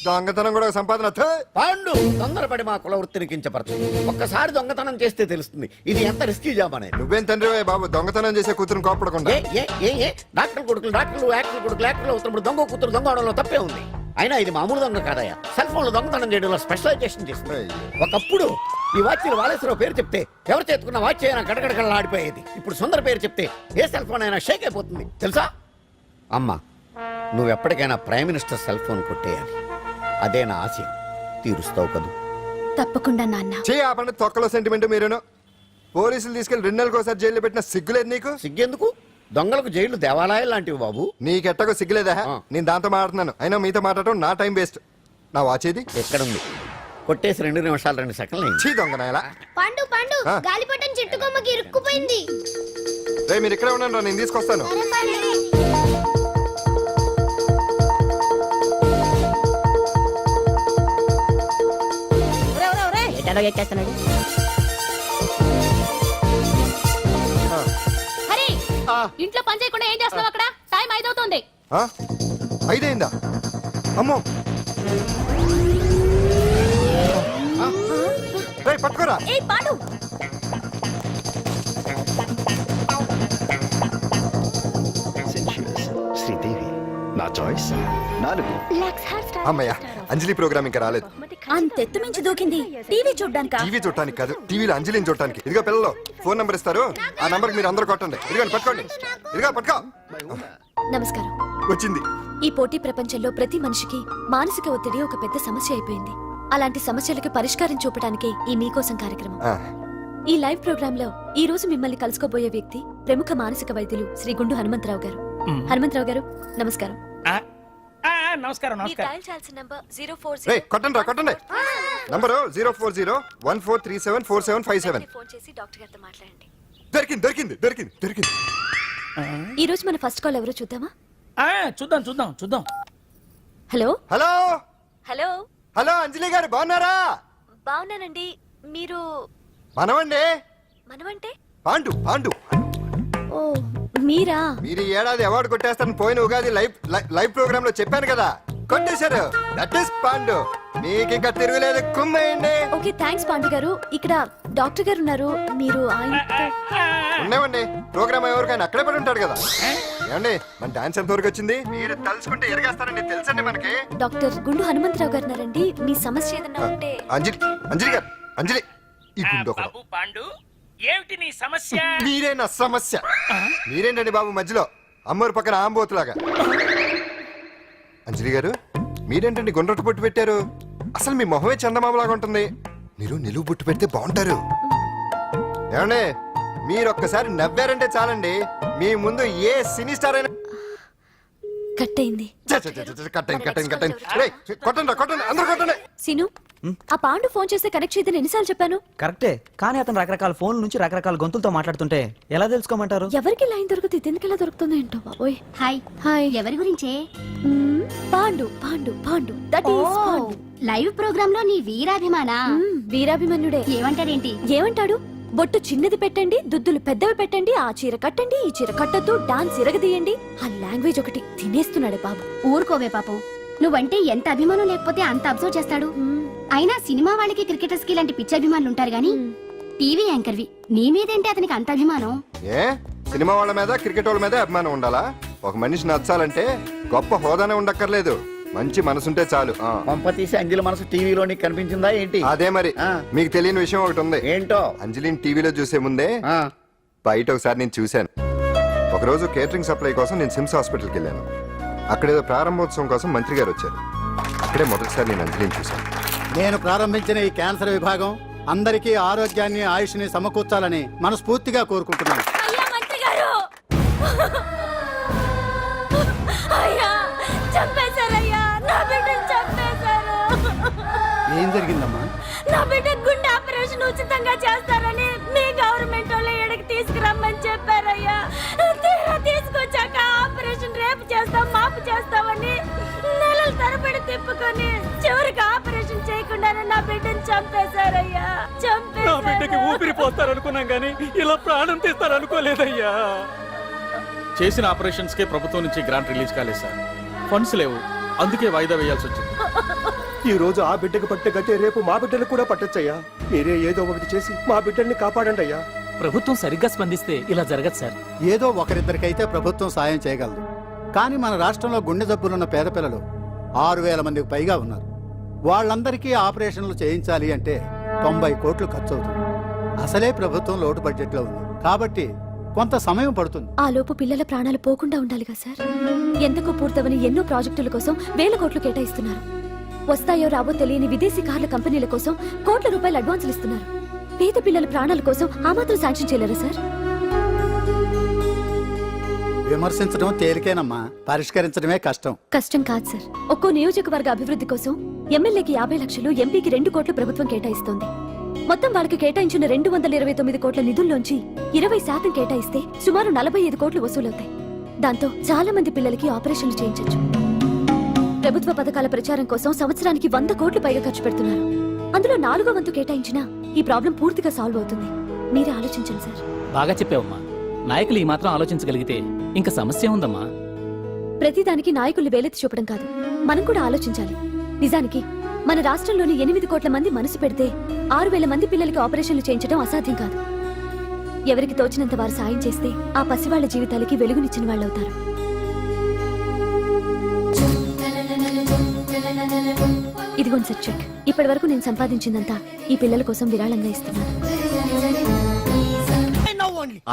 దొంగతనం కూడా సంపాదన. పాండు తొందరపడి మా కుల వృత్తిని కించపరచు. ఒక్కసారి దొంగతనం చేస్తే తెలుస్తుంది ఇది ఎంత రిస్కీ జాబ్ అనేది. నువ్వేం తండ్రి బాబు దొంగతనం చేసే కూతురు కోపడకుండా. డాక్టర్ కొడుకులు డాక్టర్లు, యాక్టర్ కొడుకులు యాక్టర్లు అవుతున్నప్పుడు దొంగ కూతురు దొంగ అవడంలో తప్పే ఉంది. అయినా ఇది మామూలు దొంగ కాదయ్యా, సెల్ ఫోన్ లో దొంగతనం చేయడంలో స్పెషలైజేషన్ చేస్తుంది. ఒకప్పుడు ఈ వాచ్లు వాలేశ్వరరావు పేరు చెప్తే ఎవరు చేతుకున్న వాచ్ అయినా గడగడగడలా ఆడిపోయేది. ఇప్పుడు సుందర పేరు చెప్తే ఏ సెల్ ఫోన్ అయినా షేక్ అయిపోతుంది తెలుసా. అమ్మా నువ్వు ఎప్పటికైనా ప్రైమ్ మినిస్టర్ సెల్ ఫోన్ కొట్టేయాలి, అదే నా ఆశ. తీరుస్తావు కదూ? తప్పకుండా నాన్న. ఆపండి తొక్కలో సెంటిమెంట్. మీరేను పోలీసులు తీసుకెళ్లి 2 నెలలకోసారి జైల్లో పెట్టిన సిగ్గులేదు నీకు? సిగ్గెందుకు? దొంగలకు జైళ్లు దేవాలయాలు లాంటివి బాబు. నీకెట్టకు సిగ్గులేదా? నేను దాంతో మాట్లాడుతున్నాను, అయినా మీతో మాట్లాడటం నా టైం వేస్ట్. నా వాచేది ఎక్కడుంది? కొట్టేసి 2 నిమిషాలు 2 సెకండ్లు. చీ దొంగనాయలా. పండు పండు గాలిపటం చెట్టు కొమ్మకి ఇరుక్కుపోయింది. రేయ్ మీరు ఇక్కడే ఉండండి, నేను తీసుకొస్తాను. ఇంట్లో పని చేయకుండా ఏం చేస్తావు అక్కడ? టైం 5 అవుతుంది. 5 అయిందా? అమ్మో పట్టుకోరా. శ్రీదేవి నా చాయిస్ 4. అమ్మయ్య అంజలి ప్రోగ్రామ్ ఇంకా రాలేదు. అంతెత్తు మించి దూకింది. టీవీ చూడ్డానికా? టీవీ చూడటానికి కాదు, టీవీలో అంజలిని చూడటానికి. ఇదిగో పిల్లలు ఫోన్ నంబర్ ఇస్తారు, ఆ నంబర్ మీరు అందరూ కొట్టండి. ఇదిగోండి పట్టుకోండి. ఇదిగో పట్టుకో. నమస్కారం. వచ్చింది. ఈ పోటీ ప్రపంచంలో ప్రతి మనిషికి మానసిక ఒత్తిడి ఒక పెద్ద సమస్య అయిపోయింది. అలాంటి సమస్యలకు పరిష్కారం చూపడానికే ఈ మీకోసం కార్యక్రమం. ఈ లైవ్ ప్రోగ్రామ్ లో ఈ రోజు మిమ్మల్ని కలుసుకోబోయే వ్యక్తి ప్రముఖ మానసిక వైద్యులు శ్రీ గుండు హనుమంతరావు గారు. హనుమంతరావు గారు నమస్కారం. నమస్కారం. కొట్టండి నంబరు 04014374757. దొరికింది. ఈ రోజు మన ఫస్ట్ కాల్ ఎవరో చూద్దామా? చూద్దాం. హలో హలో హలో హలో అంజలి గారు బాగున్నారా? బాగున్నానండి. మీరు? మనమండి. మనమంటే? పాండు. ఓ మీరా? మీరు ఈ ఏడాది అవార్డు కొట్టేస్తారని పోయిన ఉగాది లైవ్ ప్రోగ్రామ్ లో చెప్పాను కదా, కొట్టేశారు. That is Pandu. మీకు ఇంకా తిరుగులేదు, కుమ్మేయండి. ఓకే థాంక్స్ పాండు గారు. ఇక్కడ డాక్టర్ గారు ఉన్నారు, మీరు ఆయనతో. ఉన్నామండి. ప్రోగ్రామ్ ఎవరికైనా అక్కడే పడి ఉంటాడు కదా. ఏమండి మన డాన్స్ ఎంత వరకు వచ్చింది? మీరు తలుచుకుంటే ఎరగేస్తారండి, తెలుసండి మనకి. డాక్టర్ గుండు హనుమంతరావు గారు ఉన్నారండి. మీ సమస్య ఏదన్నా ఉంటే. అంజలి ఈ గుండు పాండు ఏమిటి నీ సమస్య? మీరే నా సమస్య. మీరేంటండి బాబు మధ్యలో అమ్మోరు పక్కన ఆంబోతులాగా. అంజలి గారు మీరేంటండి గుండ్రటి బొట్టు పెట్టారు? అసలు మీ మొహమే చందమామలాగా ఉంటుంది. మీరు నిలువు బొట్టు పెడితే బాగుంటారు. ఏమండి మీరు ఒక్కసారి నవ్వారంటే చాలండి, మీ ముందు ఏ సినీ స్టార్ అయినా కట్ అయింది. కొట్టండి అందరూ కొట్టండి. సీను ఆ పాండు ఫోన్ చేస్తే కనెక్ట్ చేయదని ఎన్నిసార్లు చెప్పాను? కరెక్టే, కానీ అతను రకరకాల ఫోన్ నుంచి రకరకాల గొంతులతో మాట్లాడుతుంటే ఎలా తెలుసుకోమంటారు? ఎవరికి లైన్ దొరుకుతుంది, దీనికి ఎలా దొరుకుతుందో ఏంటో బాబోయ్. హాయ్ ఎవరి గురించే? Pandu. That is Pandu. Live program లో నీ వీరాభిమానా? వీరాభిమన్యుడే. ఏమంటాడేంటి? ఏమంటాడు? బొట్టు చిన్నది పెట్టండి, దుద్దులు పెద్దవి పెట్టండి, ఆ చీర కట్టండి, ఈ చీర కట్టద్దు, డాన్స్ ఇరగదీయండి. ఆ లాంగ్వేజ్ ఒకటి తినేస్తున్నాడు బాబు. ఊరుకోవే పాపం, నువ్వంటే ఎంత అభిమానం లేకపోతే అంత అబ్జర్వ్ చేస్తాడు. అయినా సినిమా వాళ్ళకి క్రికెటర్స్ కి ఇలాంటి పిచ్చి అభిమానులు ఉంటారు గానీ టీవీ యాంకర్వి నీ మీదేంటి అతనికి అంత అభిమానం? ఏ సినిమా వాళ్ళ మీద క్రికెట్ వాళ్ళ మీద అభిమానం ఉండాలా? ఒక మనిషి నచ్చాలంటే గొప్ప హోదానే ఉండక్కర్లేదు, మంచి మనసుంటే చాలు. పంప తీసి అంజలి మనసు టీవీలో నీకు కనిపించిందా ఏంటి? అదే మరి. మీకు తెలియని విషయం ఒకటి ఉంది. ఏంటో? అంజలిని టీవీలో చూసే ముందే బయట ఒకసారి నేను చూశాను. ఒకరోజు కేటరింగ్ సప్లై కోసం నేను సిమ్స్ హాస్పిటల్కి వెళ్ళాను. అక్కడేదో ప్రారంభోత్సవం కోసం మంత్రి గారు వచ్చారు. అక్కడే మొదటిసారి నేను అంజలిని చూశాను. నేను ప్రారంభించిన ఈ క్యాన్సర్ విభాగం అందరికీ ఆరోగ్యాన్ని ఆయుష్ని సమకూర్చాలని మనస్ఫూర్తిగా కోరుకుంటున్నాను. ఏం జరిగిందమ్మా? నా బిడ్డ గుండె ఆపరేషన్ ఉచితంగా చేస్తారని మీ గవర్నమెంట్ వాళ్ళు ఇక్కడికి తీసుకురమ్మని చెప్పారయ్యా. తీరా తీసుకొచ్చాక ఆపరేషన్ రేపు చేస్తాం మాపు చేస్తామని నెలల తరబడి తిప్పుకొని చివరికి ఆపరేషన్ చేయకుండానే నా బిడ్డను చంపేశారయ్యా. నా బిడ్డకి ఊపిరి పోస్తారనుకున్నాం గానీ ఇలా ప్రాణం తీస్తారనుకోలేదయ్యా. చేసిన ఆపరేషన్స్ కే ప్రభుత్వం నుంచి గ్రాంట్ రిలీజ్ కాలేదు సార్. ఫండ్స్ లేవు. అందుకే వాయిదా వేయాల్సి వచ్చింది. ఈ రోజు ఆ బిడ్డకు పట్టే గట్టే రేపు మా బిడ్డలకు కూడా పట్టొచ్చయ్యా. మీరే ఏదో ఒకటి చేసి మా బిడ్డల్ని కాపాడండి అయ్యా. ప్రభుత్వం సరిగ్గా స్పందిస్తే ఇలా జరగదు సార్. ఏదో ఒకరిద్దరికైతే ప్రభుత్వం సాయం చేయగలదు. కానీ మన రాష్ట్రంలో గుండె జబ్బులున్న పేద పిల్లలు 6,000 మందికి పైగా ఉన్నారు. వాళ్ళందరికీ ఆపరేషన్లు చేయించాలి అంటే 90 కోట్లు ఖర్చు అవుతుంది. అసలే ప్రభుత్వం లోటు బడ్జెట్లో ఉంది కాబట్టి కొంత సమయం పడుతుంది. ఆ లోపు పిల్లల ప్రాణాలు పోకుండా ఉండాలిగా సార్. ఎందుకు పూర్తవని ఎన్నో ప్రాజెక్టుల కోసం వేల కోట్లు కేటాయిస్తున్నారు. వస్తాయో రావో తెలియని విదేశీ కార్ల కంపెనీల కోసం కోట్ల రూపాయలు అడ్వాన్సులు ఇస్తున్నారు. పేద పిల్లల ప్రాణాల కోసం ఆ మాత్రం శాంక్షన్ చేయలేరా సార్? విమర్శించడం తేలికేనమ్మా, పరిష్కరించడమే కష్టం. కష్టం కాదు సార్. ఒక్కో నియోజకవర్గ అభివృద్ధి కోసం ఎమ్మెల్యేకి 50 లక్షలు, ఎంపీకి 2 కోట్లు ప్రభుత్వం కేటాయిస్తోంది. మొత్తం వాళ్ళకి కేటాయించిన 229 కోట్ల నిధుల్లోంచి 20% కేటాయిస్తే సుమారు 45 కోట్లు వసూలవుతాయి. దాంతో చాలా మంది పిల్లలకి ఆపరేషన్లు చేయించొచ్చు. ప్రభుత్వ పథకాల ప్రచారం కోసం సంవత్సరానికి 100 కోట్లు పైగా ఖర్చు పెడుతున్నారు. అందులో 4వ వంతు కేటాయించినా ఈ ప్రాబ్లం పూర్తిగా సాల్వ్ అవుతుంది. మీరే ఆలోచించండి సార్. బాగా చెప్పావమ్మా. నాయకులు ఈ మాత్రం ఆలోచించగలిగితే ఇంకా సమస్య ఉందమ్మా. ప్రతిదానికి నాయకుల్ని వేలెత్తి చూపడం కాదు, మనం కూడా ఆలోచించాలి. నిజానికి మన రాష్ట్రంలోని 8 కోట్ల మంది మనసు పెడితే 6,000 మంది పిల్లలకి ఆపరేషన్లు చేయించడం అసాధ్యం కాదు. ఎవరికి తోచినంత వారు సాయం చేస్తే ఆ పసివాళ్ల జీవితాలకి వెలుగునిచ్చిన వాళ్ళవుతారు. ఇదిగోండి సార్ చెక్. ఇప్పటి వరకు నేను సంపాదించిందంతా ఈ పిల్లల కోసం విరాళంగా ఇస్తున్నాను.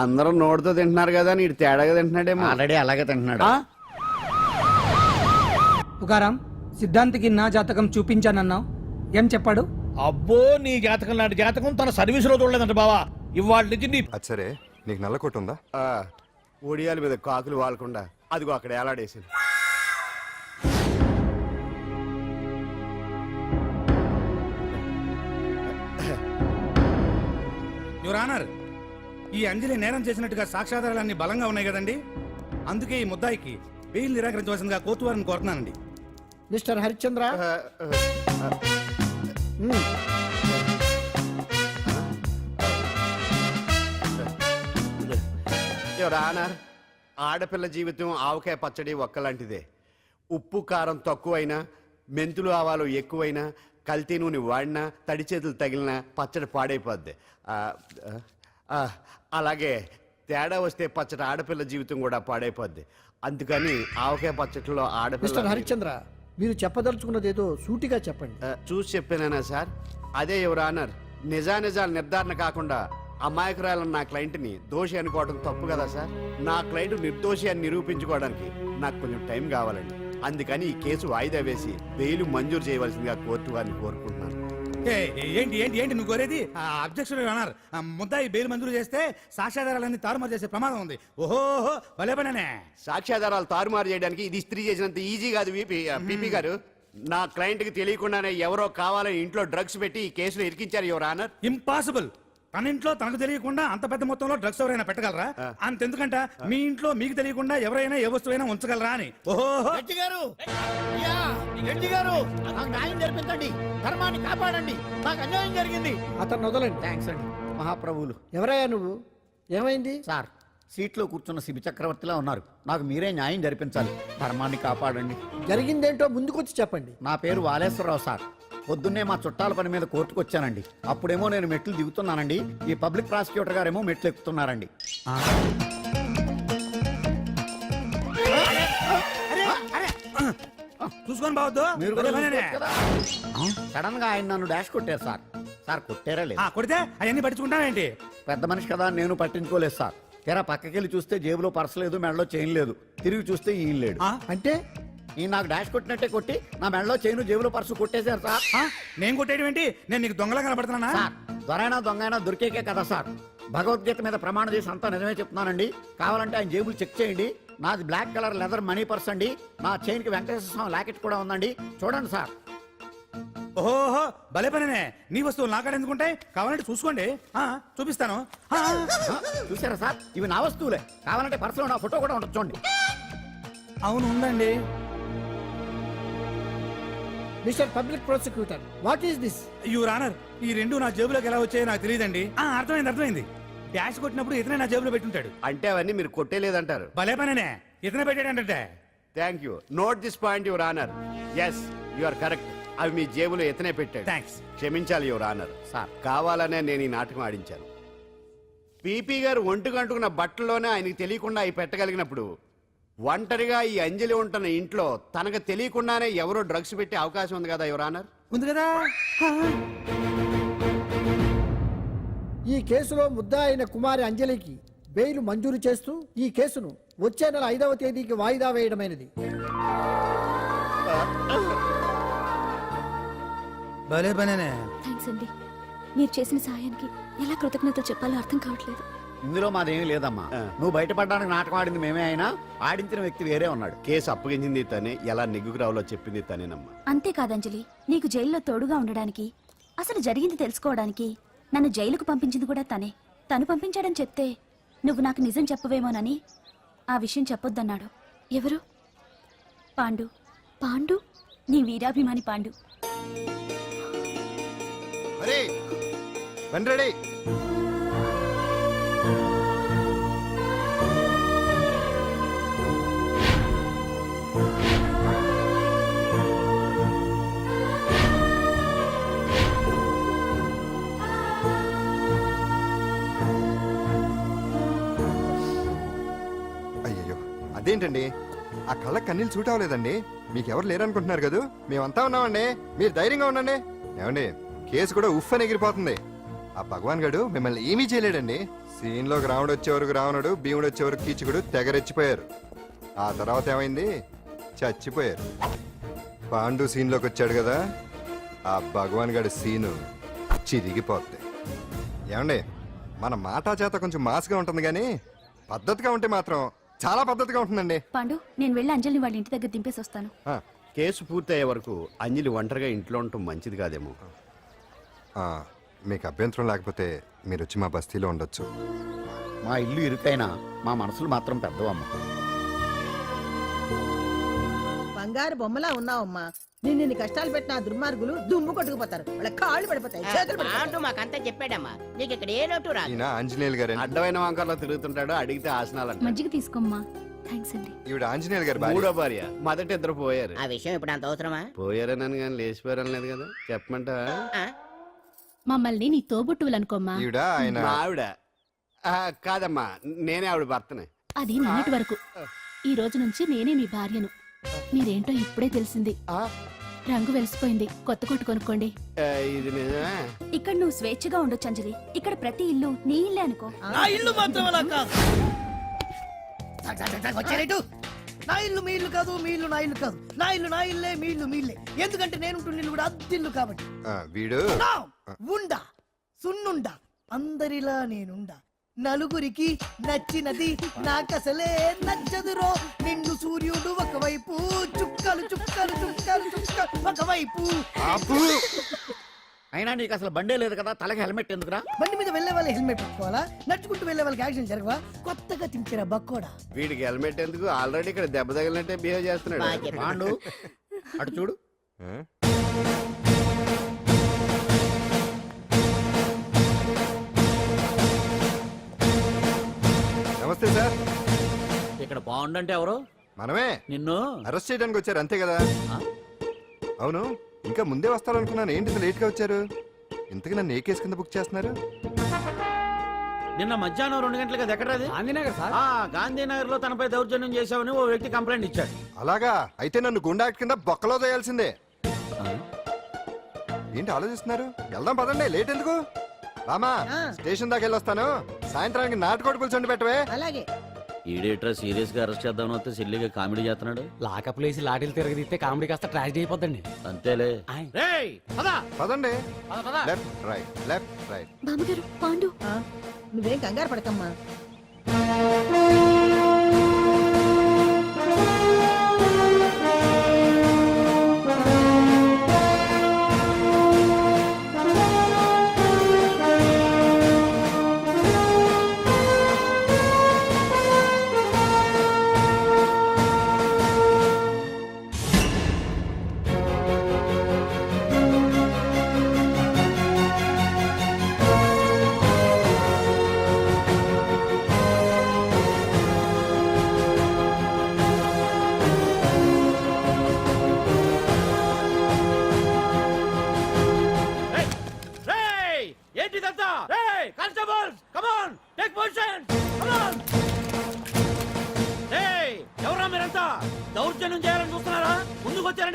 అందరూ నోటితో తింటున్నారు కదా, నీడు తేడాగా తింటున్నాడేమో. ఆల్రెడీ అలాగే తింటున్నాడు. తుకారాం, సిద్ధాంతికి నా జాతకం చూపించానన్నావు, ఏం చెప్పాడు? అబ్బో, నీ జాతకం లాంటి జాతకం తన సర్వీస్ లో చూడలేదంట బావా. ఇవాళ నుంచి నీ అది సరే, నీకు నల్ల కొట్టు ఉందా? ఒడియాల మీద కాకులు వాలకుండా అదిగో అక్కడ ఏలాడేసింది. యువర్ ఆనర్, ఈ అంజలి నేరం చేసినట్టుగా సాక్ష్యాధారాలన్నీ బలంగా ఉన్నాయి కదండి. అందుకే ఈ ముద్దాయికి బెయిల్ నిరాకరించవలసిందిగా కోర్టు వారిని కోరుతున్నానండి. మిస్టర్ హరిశ్చంద్ర, యువర్ ఆనర్, ఆడపిల్ల జీవితం ఆవకాయ పచ్చడి ఒక్కలాంటిదే. ఉప్పు కారం తక్కువైనా, మెంతులు ఆవాలు ఎక్కువైనా, కల్తీ నూనె వాడినా, తడి చేతులు తగిలినా పచ్చడి పాడైపోద్ది. అలాగే తేడా వస్తే పచ్చడి ఆడపిల్ల జీవితం కూడా పాడైపోద్ది. అందుకని ఆవకాయ పచ్చడిలో ఆడపిల్ల. హరిశ్చంద్ర, మీరు చెప్పదలుచుకున్నది ఏదో సూటిగా చెప్పండి. చూసి చెప్పానా సార్? అదే యువర్ ఆనర్, నిజానిజాలు నిర్ధారణ కాకుండా అమాయకురాలన్న నా క్లయింట్ని దోషి అనుకోవడం తప్పు కదా సార్. నా క్లయింట్ నిర్దోషి అని నిరూపించుకోవడానికి నాకు కొంచెం టైం కావాలండి. అందుకని ఈ కేసు వాయిదా వేసి బెయిల్ మంజూరు చేయవలసిందిగా కోర్టు వారిని కోరుకుంటున్నాను. ఏంటి ఏంటి ఏంటి నువ్వు కోరేది? అబ్జెక్షన్ యువర్ ఆనర్, ముద్దాయి బెయిల్ మంజూరు చేస్తే సాక్ష్యాధారాలన్నీ తారుమారు చేసే ప్రమాదం ఉంది. ఓహో, భలే పనేనే. సాక్ష్యాధారాలు తారుమారు చేయడానికి ఇది ఇస్త్రీ చేసినంత ఈజీ కాదు పీపీ గారు. నా క్లయింట్ కి తెలియకుండానే ఎవరో కావాలని ఇంట్లో డ్రగ్స్ పెట్టి ఈ కేసులో ఇరికించారు యువర్ ఆనర్. ఇంపాసిబుల్. తన ఇంట్లో తనకు తెలియకుండా అంత పెద్ద మొత్తంలో డ్రగ్స్ ఎవరైనా పెట్టగలరా? అంతెందుకంట మీ ఇంట్లో మీకు తెలియకుండా ఎవరైనా ఏ వస్తువైనా ఉంచగలరా అని. ఓహో, న్యాయం జరిపించండి, ధర్మాన్ని కాపాడండి, నాకు అన్యాయం జరిగింది. అతను వదలండి. థ్యాంక్స్ అండి మహాప్రభువులు. ఎవరయ్యా నువ్వు? ఏమైంది? సార్, సీట్లో కూర్చున్న శిబి చక్రవర్తిలా ఉన్నారు. నాకు మీరే న్యాయం జరిపించాలి, ధర్మాన్ని కాపాడండి. జరిగిందేంటో ముందుకొచ్చి చెప్పండి. నా పేరు వాలేశ్వరరావు సార్. పొద్దున్నే మా చుట్టాల పని మీద కోర్టుకు వచ్చానండి. అప్పుడేమో నేను మెట్లు దిగుతున్నానండి, ఈ పబ్లిక్ ప్రాసిక్యూటర్ గారేమో మెట్లు ఎక్కుతున్నారండి. చూసుకొని బావద్దు. మీరు సడన్ గా ఆయన నన్ను డాష్ కొట్టారు సార్. సార్ కొట్టారా లేదు? కొడితే అవన్నీ పట్టించుకుంటావేంటి? పెద్ద మనిషి కదా నేను పట్టించుకోలేదు సార్. తెరా పక్కకెళ్ళి చూస్తే జేబులో పర్స్ లేదు, మెడలో చైన్ లేదు. తిరిగి చూస్తే ఈయన లేడు. అంటే ఈయన నాకు డాష్ కొట్టినట్టే కొట్టి నా మెడలో చైన్, జేబులో పర్సు కొట్టేశారు సార్. నేను కొట్టేయడం ఏంటి? నేను నీకు దొంగలా కనబడుతున్నా? సార్, దొరైనా దొంగైనా దొరికేకే కదా సార్. భగవద్గీత మీద ప్రమాణం చేసి అంతా నిజమే చెప్తున్నానండి. కావాలంటే ఆయన జేబులు చెక్ చేయండి. నాది black colour leather money purse అండి. నా చైన్ కి వెంకటేశ్వర స్వామి లాకెట్ కూడా ఉందండి, చూడండి సార్. ఓహో, భలే పనేనే. నీ వస్తువులు నాకాడ ఎందుకుంటాయి? కావాలంటే చూసుకోండి, చూపిస్తాను. చూసారా సార్, ఇవి నా వస్తువులే. కావాలంటే పర్సులో నా ఫోటో కూడా ఉండొచ్చు, చూడండి. అవును, ఉందండి. Mister public prosecutor, what is this? Your honour, ఈ రెండు నా జేబులోకి ఎలా వచ్చాయో నాకు తెలియదండి. అర్థమైంది. డాష్ కొట్టినప్పుడు ఇతనే నా జేబులో పెట్టుంటాడు. అంటే అవన్నీ మీరు కొట్టేలేదంటారు? భలే పనేనే, ఇతనే పెట్టాడంటే. Thank you. Note this point your honour. Yes you are correct. అవి మీ జేబులో ఎత్తనే పెట్టాడు. థ్యాంక్స్. క్షమించాలి యువర్ ఆనర్. సార్ కావాలనే నేను ఈ నాటకం ఆడించాను. పీపీ గారు ఒంటికి అంటుకున్న బట్టల్లోనే ఆయనకి తెలియకుండా అవి పెట్టగలిగినప్పుడు ఒంటరిగా ఈ అంజలి ఉంటున్న ఇంట్లో తనకు తెలియకుండానే ఎవరో డ్రగ్స్ పెట్టే అవకాశం ఉంది కదా యువర్ ఆనర్. ఉంది కదా ఈ కేసులో ముద్దా అయిన కుమారి అంజలికి బెయిల్ మంజూరు చేస్తూ ఈ కేసును వచ్చే నెల 5వ తేదీకి వాయిదా వేయడమైనది. భలే పనేనే. థ్యాంక్స్ అండి. మీరు చేసిన సహాయానికి ఎలా కృతజ్ఞతలు చెప్పాలో అర్థం కావట్లేదు. ఇందులో మాదేమీ లేదమ్మా. నువ్వు బయటపడడానికి నాటకం ఆడింది మేమే అయినా ఆడించిన వ్యక్తి వేరే ఉన్నాడు. కేసు అప్పగించింది తనే, ఎలా నెగ్గుకు రావాలో చెప్పింది తనేనమ్మా. అంతేకాదంజలి, నీకు జైల్లో తోడుగా ఉండడానికి, అసలు జరిగింది తెలుసుకోవడానికి నన్ను జైలుకు పంపించింది కూడా తనే. తను పంపించాడని చెప్తే నువ్వు నాకు నిజం చెప్పవేమోనని ఆ విషయం చెప్పొద్దన్నాడు. ఎవరు? పాండు. పాండు, నీ వీరాభిమాని పాండు. అరే బండి రెడీ. అయ్యయ్యో అదేంటండి, ఆ కళ్ళ కన్నీళ్ళు సూట్ అవ్వలేదండి. మీకెవరు లేరనుకుంటున్నారు కదా, మేమంతా ఉన్నామండి. మీరు ధైర్యంగా ఉండండి. ఏమండి, కేసు కూడా ఉఫ్ అని ఎగిరిపోతుంది. ఆ భగవాన్ గడు మిమ్మల్ని ఏమీ చేయలేడండి. సీన్లోకి రావణుడు వచ్చే వరకు రావణుడు, భీముడు వచ్చే వరకు కీచుకుడు తెగరెచ్చిపోయారు. ఆ తర్వాత ఏమైంది, చచ్చిపోయారు. పాండు సీన్లోకి వచ్చాడు కదా, ఆ భగవాన్ గడి సీను చిరిగిపోద్ది. ఏమండి, మన మాటా చేత కొంచెం మాస్గా ఉంటుంది కానీ పద్ధతిగా ఉంటే మాత్రం చాలా పద్ధతిగా ఉంటుందండి. పాండు, నేను వెళ్ళి అంజలిని వాళ్ళ ఇంటి దగ్గర దింపేసి వస్తాను. కేసు పూర్తయ్యే వరకు అంజలి ఒంటరిగా ఇంట్లో ఉండటం మంచిది కాదేమో. మీకు అభ్యంతరం లేకపోతే మీరు వచ్చి మా బస్తీలో ఉండొచ్చు. మా ఇల్లు ఇరుకైనా మా మనసులు మాత్రం పెద్దవమ్మ. బంగారు బొమ్మలా ఉన్నావమ్మా. నిన్ను కష్టాలు పెట్టిన ఆ దుర్మార్గులు దుమ్ము కొట్టుకుపోతారు. వాళ్ళ కాళ్ళు పడిపోతాయి, చేతులు పడిపోతాయి. మాకంతా చెప్పాడమ్మా, నీకు ఇక్కడ ఏ లోటు రాదు. ఈయన ఆంజనేయులు గారు. అడ్డమైన వంకర్లో తిరుగుతుంటాడు, అడిగితే ఆసనాలంట. మజ్జిగ తీసుకోమ్మా. థ్యాంక్స్ అండి. ఈవిడ ఆంజనేయులు గారు భార్య. మూడో భార్య. మొదట ఇద్దరు పోయారు. ఆ విషయం ఇప్పుడు అంత అవసరమా? పోయారనని కానీ లేచిపోయారని లేదు కదా, చెప్పమంటా. మమ్మల్ని నీ తోబుట్టువులు అనుకోమ్మా. ఈవిడ ఆయన మా ఆవిడ కాదమ్మా, నేనే ఆవిడ భర్తనే. అది నిన్నటి వరకు. ఈ రోజు నుంచి నేనే మీ భార్యను. మీరేంటో ఇప్పుడే తెలిసింది. రంగు వెలిసిపోయింది, కొత్త కొట్టు కొనుక్కోండి. ఇది నిజమే. ఇక్కడ నువ్వు స్వేచ్ఛగా ఉండొచ్చు అంజలి. ఇక్కడ ప్రతి ఇల్లు నీ ఇల్లే అనుకో. నా ఇల్లు మాత్రం అలా కాదు. వచ్చారేటు? నా ఇల్లు మీ ఇల్లు కాదు, మీ ఇల్లు నా ఇల్లు కాదు. నా ఇల్లు నా ఇల్లే, మీ ఇల్లు మీ ఇల్లే. ఎందుకంటే నేను ఇల్లు కూడా అద్దిల్లు కాబట్టి. వీడు ఉండా సున్నుండా అందరిలా నేనుండా. నలుగురికి నచ్చినది నాకసలే నచ్చదురో. నిన్ను సూర్యుడు ఒకవైపు, చుక్కలు చుక్కలు చుక్కలు చుక్కలు ఒకవైపు. అయినా నీకు అసలు బండే లేదు కదా, తలకి హెల్మెట్ ఎందుకురా? బండి మీద వెళ్లే వాళ్ళు హెల్మెట్ పెట్టుకోవాలా? నడుచుకుంటూ వెళ్లే వాళ్ళకి యాక్సిడెంట్ జరగవా? కొత్తగా తింటారా బక్కోడా? వీడికి హెల్మెట్ ఎందుకు, ఆల్రెడీ ఇక్కడ దెబ్బ తగిలినట్టే బిహేవ్ చేస్తున్నాడు. పాండు అటు చూడు. నమస్తే సార్. ఇక్కడ పాండు అంటే ఎవరు? మనమే. నిన్ను అరెస్ట్ చేయడానికి వచ్చారు అంతే కదా? అవును, ఇంకా ముందే వస్తారనుకున్నాను. ఏంటి లేట్ గా వచ్చారు? ఇంతకు నన్ను ఏ కేసు కింద బుక్ చేస్తున్నారు? నిన్న మధ్యాహ్నం 2 గంటలకు అది ఎక్కడది? గాంధీనగర్ సార్. గాంధీనగర్ లో తనపై దౌర్జన్యం చేశామని ఓ వ్యక్తి కంప్లైంట్ ఇచ్చాడు. అలాగా? అయితే నన్ను గుండా యాక్ట్ కింద బొక్కలో చేయాల్సిందే. ఏంటి ఆలోచిస్తున్నారు? వెళ్దాం పదండి, లేట్ ఎందుకు? రామా, స్టేషన్ దాకా వెళ్ళొస్తాను. సాయంత్రానికి నాటుకోడి పులుసు వండి పెట్టవే. అలాగే. ఈడేట్రా సీరియస్ గా అరెస్ట్ చేద్దామని వస్తే సిల్లిగా కామెడీ చేస్తున్నాడు. లాకప్ లేసి లాఠీలు తిరగదీస్తే కామెడీ కాస్త ట్రాజడీ అయిపోద్దండి. అంతేలే. పదండి. Left right, left right. బామ్మగారు, పాండు. నువ్వేం కంగారు పడకమ్మా.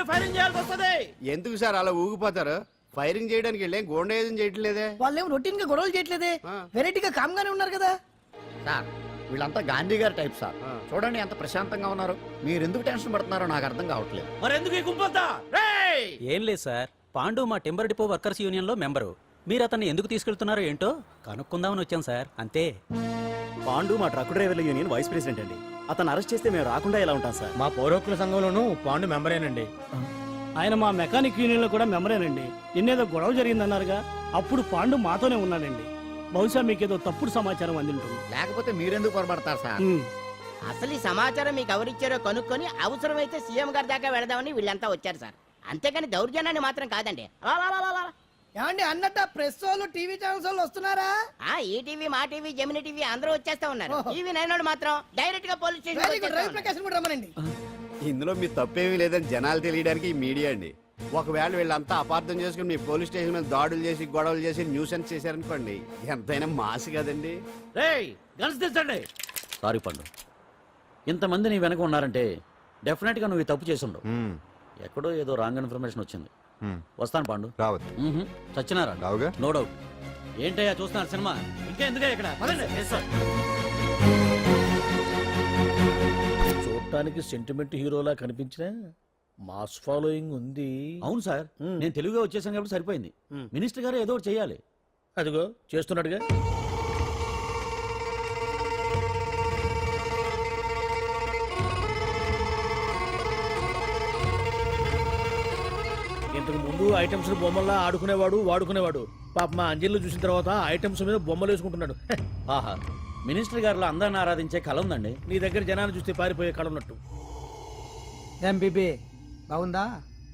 నేను ఫైరింగ్ చేయాల్సి వస్తుంది. ఎందుకు సార్ అలా ఊగిపోతారు? ఫైరింగ్ చేయడానికి వెళ్ళే గోండేజం చేయట్లేదే. వాళ్ళేం రొటీన్ గా గొడవలు చేయట్లేదే, వెరైటీగా కామ్ గానే ఉన్నారు కదా. సార్ వీళ్ళంతా గాంధీ గారి టైప్ సార్. చూడండి ఎంత ప్రశాంతంగా ఉన్నారు. మీరు ఎందుకు టెన్షన్ పడుతున్నారో నాకు అర్థం కావట్లేదు. మరి ఎందుకు ఈ గుంపంతా? రేయ్! ఏం లేదు సార్, పాండు మా టింబర్ డిపో వర్కర్స్ యూనియన్ లో మెంబరు. మీరు అతన్ని ఎందుకు తీసుకెళ్తున్నారో ఏంటో కనుక్కుందామని వచ్చాం సార్, అంతే. పాండు మా ట్రక్ డ్రైవర్ల యూనియన్ వైస్ ప్రెసిడెంట్ అండి. అతను అరెస్ట్ చేస్తే మేము రాకుండా ఎలా ఉంటాం సార్? మా పౌరోక్ల సంఘంలోనూ పాండు మెంబరేనండి. ఆయన మా మెకానిక్ యూనియన్ లో కూడా మెంబరేనండి. నిన్నేదో గొడవ జరిగిందన్నారుగా, అప్పుడు పాండు మాతోనే ఉన్నానండి. బహుశా మీకేదో తప్పుడు సమాచారం అందింటుంది. లేకపోతే మీరెందుకు పొరపడతారు సార్? అసలు ఈ సమాచారం మీకు ఎవరిచ్చారో కనుక్కొని అవసరమైతే సీఎం గారి దాకా వెళదామని వీళ్ళంతా వచ్చారు సార్. అంతేకాని దౌర్జన్యాన్ని మాత్రం కాదండి. ఏమండి అన్నట్ట ప్రెస్ వాళ్ళు టీవీ ఛానల్స్ వాళ్ళు వస్తున్నారా? ఈ టీవీ మా టీవీ జెమిని టీవీ అందరూ వచ్చేస్తా ఉన్నారు. టీవీ నైన్ మాత్రం డైరెక్ట్ గా పోలీస్ స్టేషన్ రమ్మనండి. ఇందులో మీ తప్పేమీ లేదని జనాలు తెలియడానికి ఈ మీడియా అండి. ఒకవేళ వీళ్ళంతా అపార్థం చేసుకుని మీ పోలీస్ స్టేషన్ మీద దాడులు చేసి గొడవలు చేసి న్యూసెన్స్ చేశారనుకోండి, ఎంతైనా మాసి కదండి. రేయ్ గన్స్ తెచ్చండి. సారీ పండు, ఇంతమంది నీ వెనక ఉన్నారంటే డెఫినెట్ గా నువ్వు ఈ తప్పు చేసి ఉండవు. ఎక్కడో ఏదో రాంగ్ ఇన్ఫర్మేషన్ వచ్చింది. వస్తాను పాండు. రావద్దు. చచ్చినారా? రావుగా. No doubt. ఏంటయ్యా చూస్తున్నారు సినిమా? ఇంకా ఎందుకే ఇక్కడ? చూడటానికి సెంటిమెంట్ హీరోలా కనిపించిన మాస్ ఫాలోయింగ్ ఉంది. అవును సార్, నేను తెలుగుగా వచ్చేసాను కాబట్టి సరిపోయింది. మినిస్టర్ గారు ఏదో ఒకటి చేయాలి. అదిగో చేస్తున్నాడుగా. ఇంతకు ముందు ఐటమ్స్ బొమ్మల్లా ఆడుకునేవాడు, వాడుకునేవాడు. పాప మా అంజలిలో చూసిన తర్వాత ఐటమ్స్ మీద బొమ్మలు వేసుకుంటున్నాడు. ఆహా, మినిస్టర్ గారిలో అందరిని ఆరాధించే కళ ఉందండి. నీ దగ్గర జనాన్ని చూస్తే పారిపోయే కళ ఉన్నట్టు. ఎంబీబీ బాగుందా?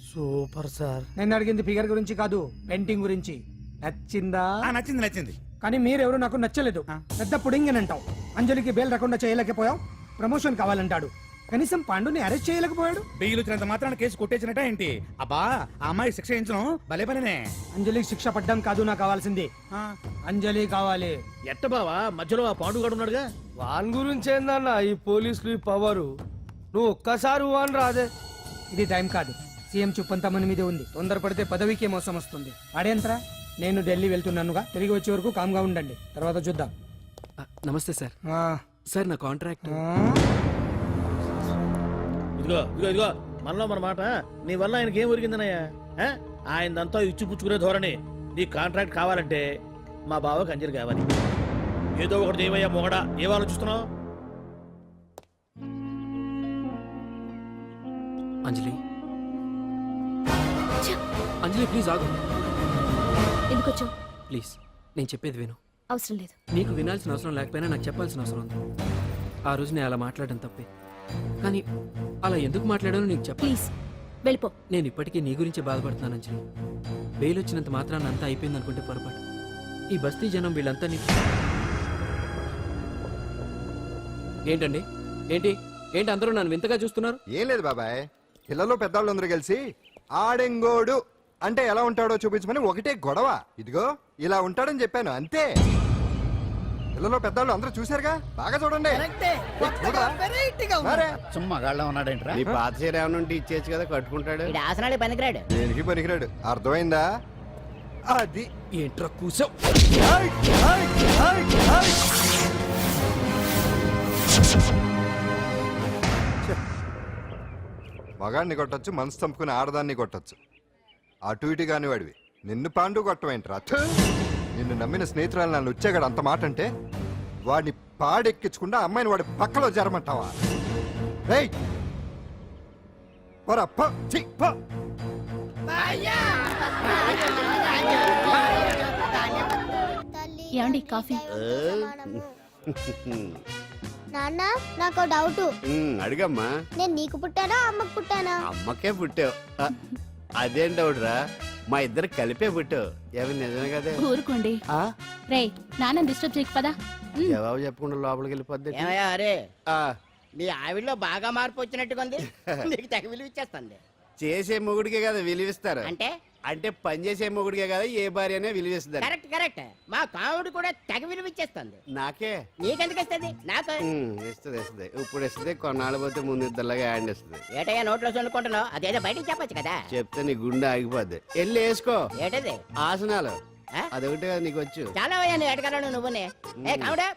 Super sir. నేను అడిగింది ఫిగర్ గురించి కాదు, పెయింటింగ్ గురించి. నచ్చిందా? నచ్చింది నచ్చింది. కానీ మీరెవరు నాకు నచ్చలేదు. పెద్ద పుడింగినంటావు, అంజలికి బెయిల్ రాకుండా చేయలేకపోయావు, ప్రమోషన్ కావాలంటాడు. కనీసం పాండుని అరెస్ట్ చేయలేకపోయాడు. బెయిల్ వచ్చినంత మాత్రాన కేసు కొట్టేసినట్ట ఏంటి? అబ్బా ఆ అమ్మాయి శిక్ష వేయించడం భలే పనినే. అంజలికి శిక్ష పడ్డం కాదు నాకు కావాల్సింది, అంజలి కావాలి. ఎట్ట బావా మధ్యలో ఆ పాండుగాడు ఉన్నాడుగా. వాన్ గురించి ఏందన్నా ఈ పోలీసులు ఈ పవరు? నువ్వు ఒక్కసారి వాన్ రాదే. ఇది టైం కాదు, సీఎం చూపంతా మన మీదే ఉంది. తొందరపడితే పదవికే మోసం వస్తుంది. అడేంతరా, నేను ఢిల్లీ వెళ్తున్నానుగా, తిరిగి వచ్చే వరకు కామ్గా ఉండండి, తర్వాత చూద్దాం. నమస్తే సార్. సార్ నా కాంట్రాక్ట్. ఇదిగో ఇదిగో ఇదిగో మనలో మన మాట. నీ వల్ల ఆయనకి ఏం ఒరిగిందనయ్యా? ఆయనదంతా ఇచ్చిపుచ్చుకునే ధోరణి. నీ కాంట్రాక్ట్ కావాలంటే మా బావకి అంజలి కావాలి. ఏదో ఒకటి ఏమయ్యా మొగడా, ఏం ఆలోచిస్తున్నావు? అంజలి, అంజలి ప్లీజ్ ఆగు. ఎందుకు వచ్చావు? ప్లీజ్ నేను చెప్పేది విను. అవసరం లేదు. నీకు వినాల్సిన అవసరం లేకపోయినా నాకు చెప్పాల్సిన అవసరం ఉంది. ఆ రోజు నేను అలా మాట్లాడడం తప్పే, కానీ అలా ఎందుకు మాట్లాడానో నీకు చెప్ప. ప్లీజ్ వెళ్ళిపో. నేను ఇప్పటికీ నీ గురించి బాధపడుతున్నాను అంజలి. బెయిల్ వచ్చినంత మాత్రాన్ని అంతా అయిపోయింది అనుకుంటే పొరపాటు. ఈ బస్తీ జనం వీళ్ళంతా ఏంటండి? ఏంటి ఏంటి అందరూ నన్ను వింతగా చూస్తున్నారు? ఏం లేదు బాబాయ్, పిల్లలు పెద్దవాళ్ళు అందరూ కలిసి ఆడెంగోడు అంటే ఎలా ఉంటాడో చూపించమని ఒకటే గొడవ. ఇదిగో ఇలా ఉంటాడని చెప్పాను అంతే. పిల్లలు పెద్దవాళ్ళు అందరూ చూశారుగా, బాగా చూడండి. చుమ్మగాళ్ళ ఉన్నాడేంట్రా? నీ పాత చీర ఏమైనా ఉంటే ఇచ్చేచ్చు కదా, కట్టుకుంటాడు. ఆసనాడే పనికిరాడు. దేనికి పనికిరాడు, అర్థమైందా? అది ఏంట్రా కూసావు? మగాడిని కొట్టచ్చు, మనసు చంపుకుని ఆడదాన్ని కొట్టచ్చు. అటు ఇటు కాని వాడివి నిన్ను పాండు కొట్టమేంట్రా? నిన్ను నమ్మిన స్నేహితురాలు నన్ను వచ్చాగాడు అంత మాట అంటే వాడిని పాడెక్కించకుండా అమ్మాయిని వాడి పక్కలో జరమంటావా? రేయ్ పోరా, పో, ఛీ, పో. ఏమండి కాఫీ? నాన్న నాకు డౌట్. అడిగమ్మా. నేను నీకు పుట్టానా అమ్మకు పుట్టానా? అమ్మకే పుట్టావు. అదేం డౌట్ రా, మా ఇద్దరు కలిపే పుట్టావు. ఏమి నిజమే కదా? ఊరుకోండి. రే నాన్న డిస్టర్బ్ చేయకు పదా. జవాబు చెప్పకుండా లోపలికి వెళ్ళిపోద్ది. ఏమయ్యా అరే, మీ ఆవిడలో బాగా మార్పు వచ్చినట్టుగా ఉంది. నీకు తెగ విలువ ఇచ్చేస్తుంది. చేసే మొగుడికే కదా విలువిస్తారు. అంటే అంటే పనిచేసే మొగుడికే కదా ఏ భార్య అనే విలువిస్తుంది. Correct correct. మా కాముడు కూడా తెగ విలువిచ్చేస్తుంది. నాకే నీకెందుకు ఇస్తుంది? నాకు ఇస్తుంది ఇస్తుంది. ఇప్పుడు ఇస్తుంది, కొన్నాళ్ళు పోతే ముందు ఇద్దరులాగా హ్యాండ్ ఇస్తుంది. ఏటయ్యా నోట్లో చల్లుకుంటున్నావు? అదేదో బయటికి చెప్పొచ్చు కదా. చెప్తే నీ గుండె ఆగిపోద్ది. వెళ్ళి వేసుకో. ఏటది? ఆసనాలు. అదొకటి కదా నీకు వచ్చు. చాలా అయ్యా నీ ఎడగలను నువ్వునే. ఏ కాముడా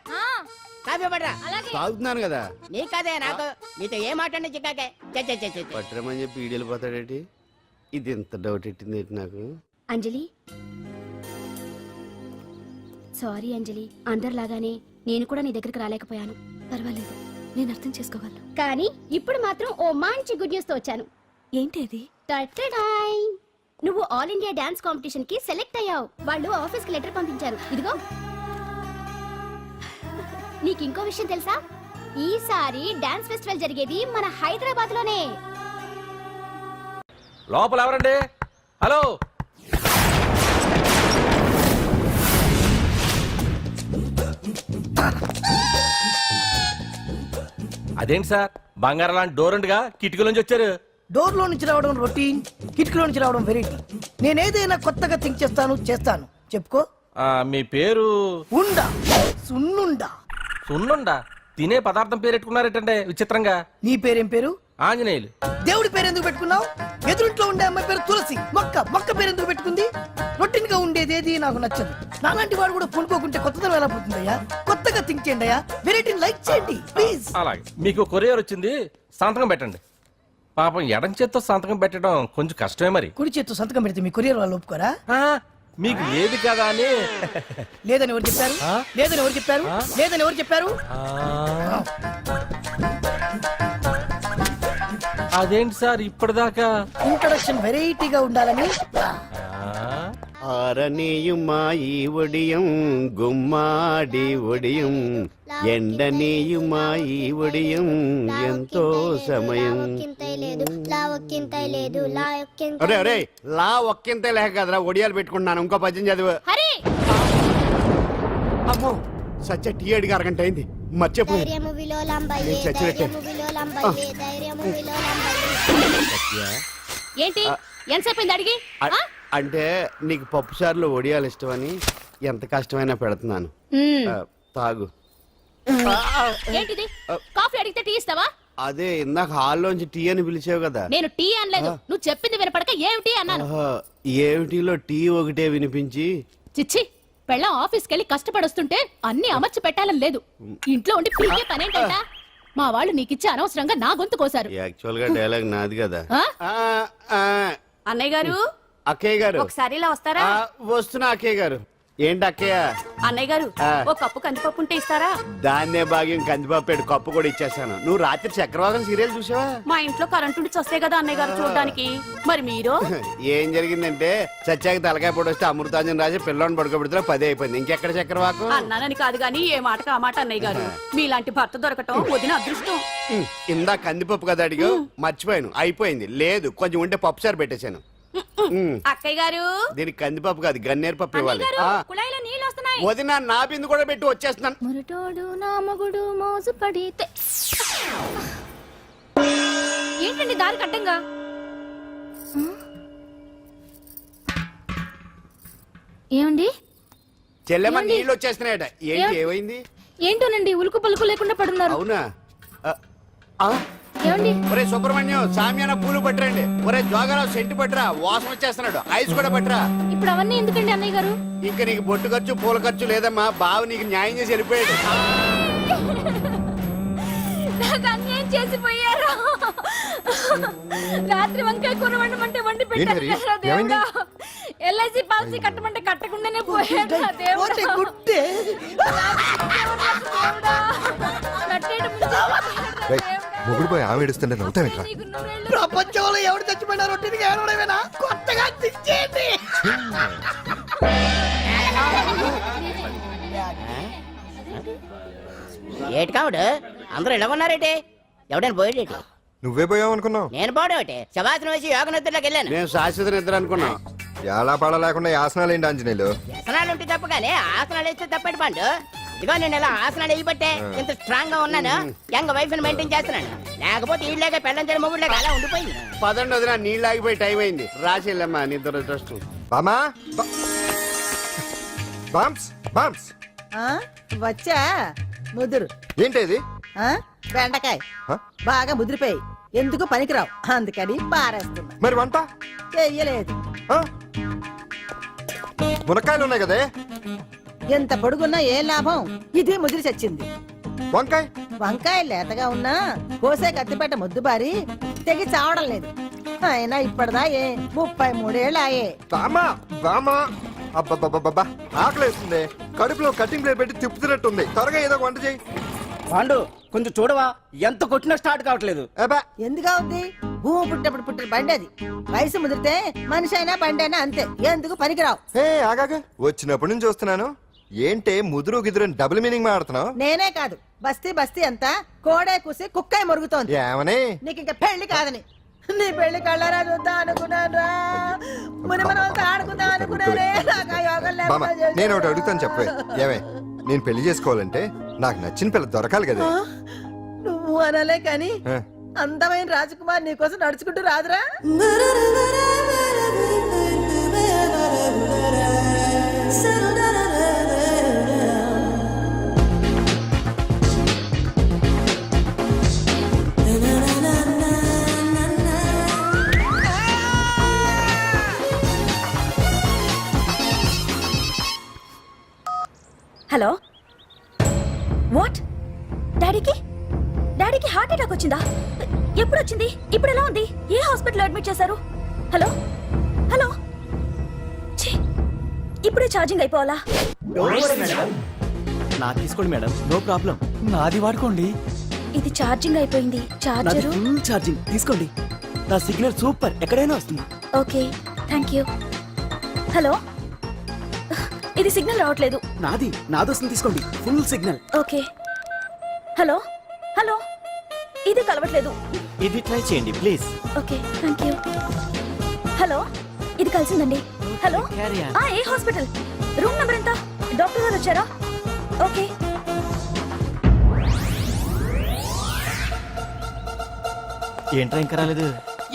కాఫీ పడరా. తాగుతున్నాను కదా. నీ కదే నాకు. నీతో ఏ మాట్లాడి చిక్కాకే పట్టరమని చెప్పి ఈడు వెళ్ళిపోతాడేటి. ఇది ఎంత డౌట్ ఎట్టింది నాకు. అంజలి సారీ అంజలి, అందరిలాగానే నేను కూడా నీ దగ్గరికి రాలేకపోయాను. పర్వాలేదు, నేను అర్థం చేసుకోగలను. కానీ ఇప్పుడు మాత్రం ఓ మంచి గుడ్ న్యూస్ తో వచ్చాను. ఏంటి అది? టటడాయ్! నువ్వు ఆల్ ఇండియా డాన్స్ కాంపిటీషన్ కి సెలెక్ట్ అయ్యావు. వాళ్ళు ఆఫీస్ కి లెటర్ పంపించారు. ఇదిగో. నీకు ఇంకో విషయం తెలుసా? ఈసారి డాన్స్ ఫెస్టివల్ జరిగేది మన హైదరాబాద్ లోనే. లోపల ఎవరండి? హలో, అదేంటి సార్ బంగారం లాంటి డోర్ ఉండగా కిటికీలోంచి వచ్చారు? డోర్ లో నుంచి రావడం రొటీన్, కిటికీలో నుంచి రావడం వెరైటీ. నేనేదైనా కొత్తగా థింక్ చేస్తాను. చెప్పుకో. మీ పేరు? ఉండా, సున్నుండా. సున్నుండా? తినే పదార్థం పేరు పెట్టుకున్నారేటంటే విచిత్రంగా. నీ పేరేం పేరు? ఆంజనేయులు. దేవుడి పేరు ఎందుకు పెట్టుకున్నావు? ఎదురింట్లో ఉండే అమ్మాయి పేరు తులసి. మొక్క పేరు ఎందుకు పెట్టుకుంది? రొటీన్ గా ఉండేది ఏది నాకు నచ్చదు. నాలాంటి వాడు కూడా పూనుకోకుంటే కొత్తదనం ఎలా పోతుందయ్యా? కొత్తగా థింక్ చేయండి అయ్యా. వెరైటీని లైక్ చేయండి ప్లీజ్. అలాగే. మీకు కొరియర్ వచ్చింది, సంతకం పెట్టండి. పాపం ఎడం చేత్తో సంతకం పెట్టడం కొంచెం కష్టమే మరి. కుడి చేత్తో సంతకం పెడితే మీ కొరియర్ వాళ్ళు ఒప్పుకోరా? మీకు ఏది కదా అని. లేదని ఎవరు చెప్పారు? లేదని ఎవరు చెప్పారు? లేదని ఎవరు చెప్పారు? అదేంటి సార్ ఇప్పటిదాకా ఇంట్రడక్షన్ వెరైటీగా ఉండాలని. ఆరనీయుమాయి ఒడియం గుమ్మాడి ఒడియం ఎండనీయుమాయి ఒడియం ఎంతో సమయం. అరే అరే లా ఒక్కింతే లేక కదరా ఒడియాలు పెట్టుకుంటున్నాను. ఇంకో పద్యం చదువు. అమ్మో సత్య టీ అడిగి అరగంట అయింది, మర్చిపోయింది. ఏంటి ఎంతసేపు అడిగి? అంటే నీకు పప్పు సార్లు ఒడియాలు ఇష్టమని ఎంత కష్టమైనా పెడుతున్నాను. తాగు. ఏంటిది? కాఫీ అడిగితే టీ ఇస్తావా? అదే ఇందాక హాల్లోంచి టీ అని పిలిచావు కదా. నేను టీ అనలేదు, నువ్వు చెప్పింది వినపడక ఏమిటి అన్నాను. ఏమిటిలో టీ ఒకటే వినిపించి. చిచ్చి, పెళ్ళం ఆఫీస్కి వెళ్ళి కష్టపడొస్తుంటే అన్ని అమర్చి పెట్టాలని లేదు. ఇంట్లో ఉండి పీకే పనేంటంట? మా వాళ్ళు నీకిచ్చి అనవసరంగా నా గొంతు కోసారు. యాక్చువల్ గా డైలాగ్ నాది కదా. అన్నయ్య గారు, అక్కయ్య గారు ఒకసారి ఇలా వస్తారా? వస్తున్నా అక్కయ్య గారు. ఏంటి అక్కయ్య? అన్నయ్య గారు, ఒక కప్పు కందిపప్పు ఉంటే ఇస్తారా? దాన్నే భాగ్యం కందిపప్పు కప్పు కూడా ఇచ్చేసాను. నువ్వు రాత్రి చక్రవాకం సీరియల్ చూసావా? మా ఇంట్లో కరెంటు ఉండి వస్తే కదా అన్నయ్య గారు చూడడానికి. మరి మీరు? ఏం జరిగిందంటే సత్యాకి తలకాయ పొడి వస్తే అమృతాంజన్ రాజు పిల్లని పడుకోబెడితే 10 అయిపోయింది. ఇంకెక్కడ చక్రవాకం? అన్నానని కాదు గాని ఏ మాటకు ఆ మాట అన్నయ్య గారు. మీలాంటి భర్త దొరకటం వదిన అదృష్టం. ఇందా కందిపప్పు కదా అడిగా, మర్చిపోయాను. అయిపోయింది. లేదు కొంచెం ఉంటే పప్పు సార్ పెట్టేశాను. అక్కయ్య గారు, దీనికి కందిపప్పు కాదు గన్నేరు పప్పు ఇవ్వాలి. కుళాయిలో నీళ్ళు వస్తున్నాయి. వదిన నా బిందు కూడా పెట్టి వచ్చేస్తున్నాను. మురటోడు నా మగుడు మోజు పడితే. ఏంటండి దారి కట్టంగా? ఏమండి? చెల్లెమ్మ నీళ్ళు వచ్చేస్తున్నాయట. ఏంటి ఏమైంది? ఏంటోనండి ఉలుకు పలుకు లేకుండా పడున్నారు. అవునా? ఏమండి? ఒరే సుబ్రహ్మణ్యం సామ్యాన పూలు పట్టరండి. ఒరే జోగరావు సెంటు పట్టరా, వాసన వచ్చేస్తున్నాడు. ఐస్ కూడా పట్టరా. ఇప్పుడు అవన్నీ ఎందుకండి అన్నయ్య గారు? ఇంకా నీకు బొట్టు ఖర్చు పూల ఖర్చు లేదమ్మా. బావ నీకు న్యాయం చేసి వెళ్ళిపోయాడు. నాకు అన్యాయం చేసిపోయారు. రాత్రి వంకాయ కూర వండమంటే వండి పెట్టారు కదా దేవుడా. ఎల్ఐసి పాలసీ కట్టమంటే కట్టకుండానే పోయాడు దేవుడా. మొగుడు పోయి ఆమె ఏడుస్తుంటే నవ్వుతావేంట్రా? ప్రపంచంలో ఎవరు చచ్చిపోయినా రొట్టెని ఏడవడమేనా? కొత్తగా థింక్ చేయండి. ఏటి కావుడు అందరూ ఇలా ఉన్నారేటి? ఎవడైనా పోయేటి? నువ్వే పోయావు అనుకున్నావు. నేను పోవడం శవాసనం వేసి యోగ నిద్రలోకి వెళ్ళాను. నేను శాశ్వత నిద్ర అనుకున్నాను. ఎలా పాడ లేకుండా ఆసనాలు ఏంటి ఆంజనేయులు? ఆసనాలు ఉంటే తప్ప కానీ ఆసనాలు వేస్తే తప్పటి పండు. ఇదిగో నేను ఇలా ఆసనాలు వేయబట్టే ఇంత స్ట్రాంగ్ గా ఉన్నాను. యంగ్ వైఫ్ ని మెయింటైన్ చేస్తున్నాను. లేకపోతే ఈళ్ళగా పెళ్ళంచని మొగుళ్ళగా అలా ఉండిపోయింది. పదండి వదిన, నీళ్ళు ఆగిపోయి టైం అయింది. రాసేళ్ళమ్మా నిద్ర ట్రస్ట్. బామా బామ్స్ బామ్స్ వచ్చా ముదురు ఏంటి ఇది? బెండకాయ హ? బాగా ముదిరిపోయి ఎందుకు పనికిరావు, అందుకని పారేస్తున్నా. మరి వంట? చెయ్యలేదు. ఆ? మునక్కాయలు ఉన్నాయి కదే. ఎంత పొడుగున్నా ఏం లాభం, ఇది ముదిరి చచ్చింది. వంకాయ? వంకాయ లేతగా ఉన్నా కోసే కత్తిపేట ముద్దు బారి తెగి చావడం లేదు. అయినా ఇప్పటిదా 33 ఏళ్ళు ఆయే. బామా బామా అబ్బబ్బబ్బబ్బా ఆకలేస్తుంది. కడుపులో కటింగ్ ప్లేట్ పెట్టి తిప్పుతున్నట్టుంది. త్వరగా ఏదో ఒక వంట చేయి. పాండు కొంచెం చూడవా, ఎంత కొట్టినా స్టార్ట్ కావట్లేదు. ఎందుగా ఉంది, భూమి పుట్టినప్పుడు పుట్టిన బండి అది. వయసు ముదిరితే మనిషి అయినా బండి అయినా అంతే, ఎందుకు పనికిరావు. ఏ ఆగాగా, వచ్చినప్పటి నుంచి చూస్తున్నాను. ఏంటే ముదురు గిదురు డబుల్ మీనింగ్ మాడుతున్నావు? నేనే కాదు, బస్తీ బస్తీ అంతా కోడే కూసి కుక్కే మురుగుతోంది. ఏమని? నీకు ఇంకా పెళ్లి కాదని. నీ పెళ్లి కళ్ళారా చూద్దాం అనుకున్నారా, ముని మనవలతో ఆడుకుందాం అనుకున్నారే. నాకు ఆ యోగం బామా లేకుండా నేను ఒకటి అడుగుతాను చెప్పే. ఏమే, నేను పెళ్లి చేసుకోవాలంటే నాకు నచ్చిన పిల్ల దొరకాలి కదా. నువ్వు అనలే కాని ఆ. అందమైన రాజకుమార్ నీకోసం నడుచుకుంటూ రాదురా. Hello, what? డాడీకి హార్ట్ అటాక్ వచ్చిందా? ఎప్పుడు వచ్చింది? ఇప్పుడు ఎలా ఉంది? ఏ హాస్పిటల్ అడ్మిట్ చేశారు? హలో హలో, ఛీ, ఇప్పుడే ఛార్జింగ్ అయిపోవాలా? నా తీసుకోండి మేడం, నో ప్రాబ్లం. నాది వాడుకోండి. ఇది ఛార్జింగ్ అయిపోయింది. చార్జరు ఫుల్ ఛార్జింగ్ తీసుకోండి. నా సిగ్నల్ సూపర్, ఎక్కడైనా వస్తుంది. Okay, thank you. హలో, ఇది సిగ్నల్ రావట్లేదు. నాది వస్తుంది, తీసుకోండి. Full signal. Okay. Hello hello, ఇది కలవట్లేదు. ఇది ట్రై చేయండి please. Okay, thank you. Hello, ఇది కలిసిందండి. Hello, Carry on. ఏ హాస్పిటల్? రూమ్ నెంబర్ ఎంత? డాక్టర్ గారు వచ్చారా? ఓకే. ఏంట్రా ఇంకా రాలేదు?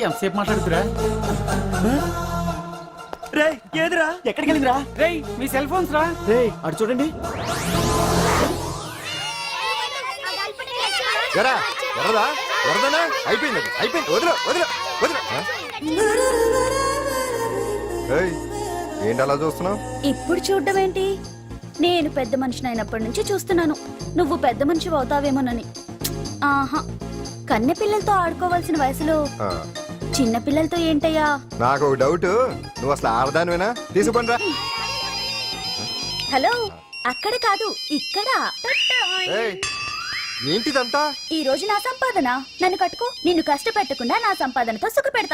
ఎంతసేపు మాట్లాడుతురా? రే ఏదిరా, ఎక్కడికి వెళ్ళిందిరా? రే మీ సెల్ ఫోన్స్ రా. రే అటు చూడండి. ఎరా ఎర్రదా ఎర్రదనా? అయిపోయింది అది, అయిపోయింది. వదిలే వదిలే వదిలే. ఆ? ఏయ్, ఏంటి అలా చూస్తున్నావు? ఇప్పుడు చూడడం ఏంటి? నేను పెద్ద మనిషిని అయినప్పటి నుంచి చూస్తున్నాను, నువ్వు పెద్ద మనిషి అవుతావేమోనని. ఆహా, కన్నె పిల్లలతో ఆడుకోవాల్సిన వయసులో చిన్న పిల్లలతో ఏంటయ్యా? నాకు ఒక డౌట్, నువ్వు అసలు ఆడదానివేనా? తీసుకుంటా. హలో, అక్కడ కాదు ఇక్కడ. ఏంటిదంతా? ఈ రోజు నా సంపాదన. నన్ను కట్టుకో, నిన్ను కష్టపెట్టకుండా నా సంపాదనతో సుఖ పెడతా.